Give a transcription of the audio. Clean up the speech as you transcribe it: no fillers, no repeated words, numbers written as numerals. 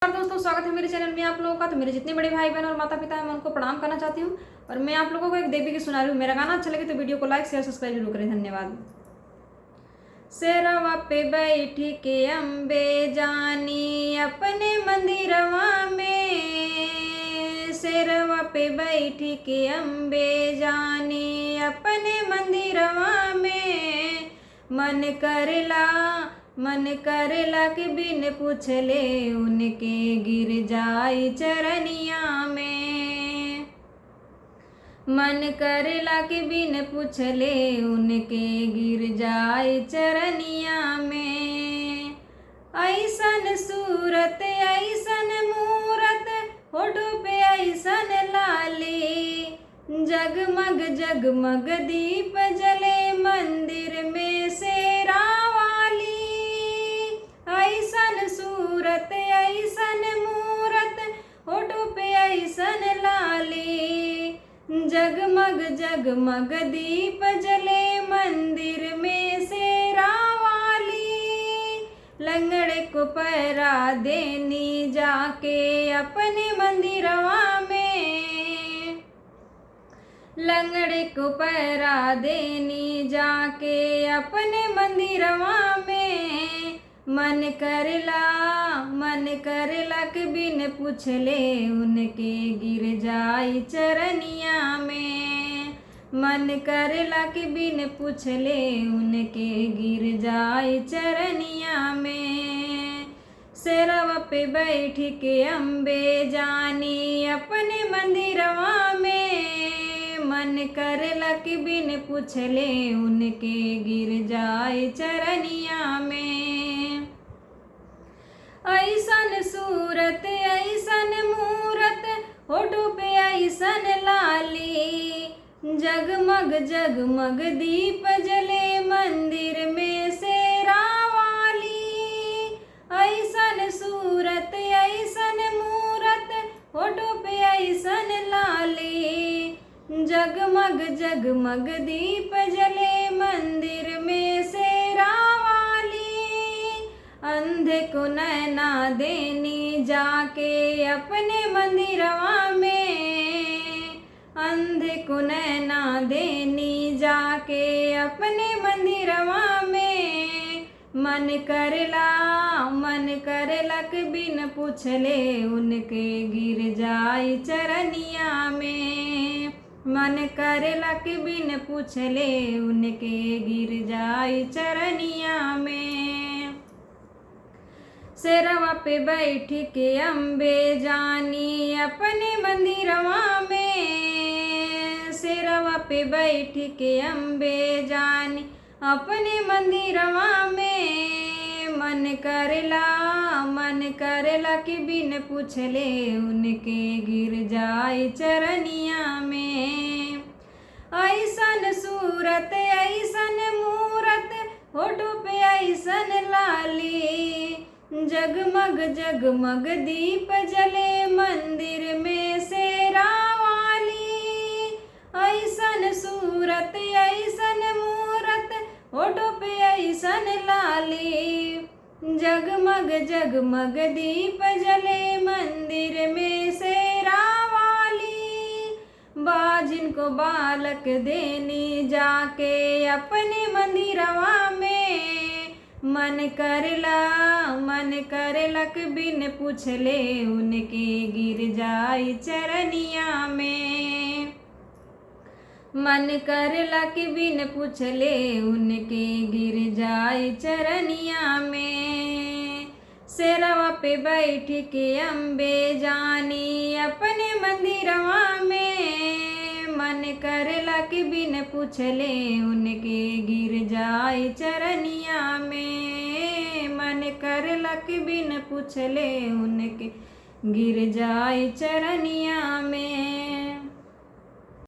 नमस्कार दोस्तों, स्वागत है मेरे चैनल में आप लोगों का। तो मेरे जितने बड़े भाई बहन और माता पिता हैं मैं उनको प्रणाम करना चाहती हूँ। और मैं आप लोगों को एक देवी की सुना रही हूँ। मेरा गाना अच्छा लगे तो वीडियो को लाइक शेयर सब्सक्राइब जरूर करें। धन्यवाद। शेरवा पे बैठी के अम्बे जानी अपने मंदिरवा में, शेरवा पे बैठी के अम्बे जानी अपने मंदिरवा में। मन करेला के बिन पूछले उनके गिर जाई चरनिया में। मन करेला के बिन पूछले उनके गिर जाई चरनिया में। ऐसन सूरत ऐसन मूरत होठों पे ऐसन लाली, जगमग जगमग दीप जले मंदिर में शेरा वाली। ऐसन सूरत ऐसन मूरत होठों पे ऐसन लाली, जगमग जगमग दीप जले मंदिर में शेरा वाली। लंगड़े को पैरा देनी जाके अपने मंदिरवा में, लंगड़े को पैरा देनी जाके अपने मंदिरवा में। मन करेला के बिन पूछले उनके गिर जाई चरनिया में। मन करेला के बिन पूछले उनके गिर जाई चरनिया में। शेरवा पे बैठ के अम्बे जानी अपने मंदिरवा में। मन करेला के बिन पूछले उनके गिर जाए चरनिया में। ऐसन सूरत ऐसन मूरत होठों पे ऐसन लाली, जगमग जगमग दीप जले मंदिर में शेरा वाली। ऐसन सूरत ऐसन मूरत होठों पे ऐसन लाली, जगमग जगमग दीप जले मंदिर में शेरा वाली। अंधे को नैना देनी जाके अपने मंदिरवा में, अंधे को नैना देनी जाके अपने मंदिरवा में। मन करेला के बिन पूछले उनके गिर जाई चरनिया में। मन करेला के बिन पूछले उनके गिर जाई चरनिया में। शेरवा पे बैठ के अम्बे जानी अपने मंदिरवा में, शेरवा पे बैठ के अम्बे जानी अपने मंदिरवा में। मन करेला के बिन पूछले उनके गिर जाई चरनिया में। ऐसन सूरत ऐसन मूरत होठों पे ऐसन लाली, जगमग जगमग दीप जले मंदिर में शेरा वाली। ऐसन सूरत ऐसन मूरत होठों पे ऐसन लाली, जगमग जगमग दीप जले मंदिर में शेरा वाली। बाजिन को बालक देनी जाके अपने मंदिरवा में। मन करेला के बिन पूछले उनके गिर जाई चरनिया में। मन करेला के बिन पूछले उनके गिर जाई चरनिया में। शेरवा पे बैठ के अम्बे जानी अपने मंदिरवा में। मन करेला के बिन पूछले उनके गिर जाई चरनिया में। मन करेला के बिन पूछले उनके गिर जाई चरनिया में।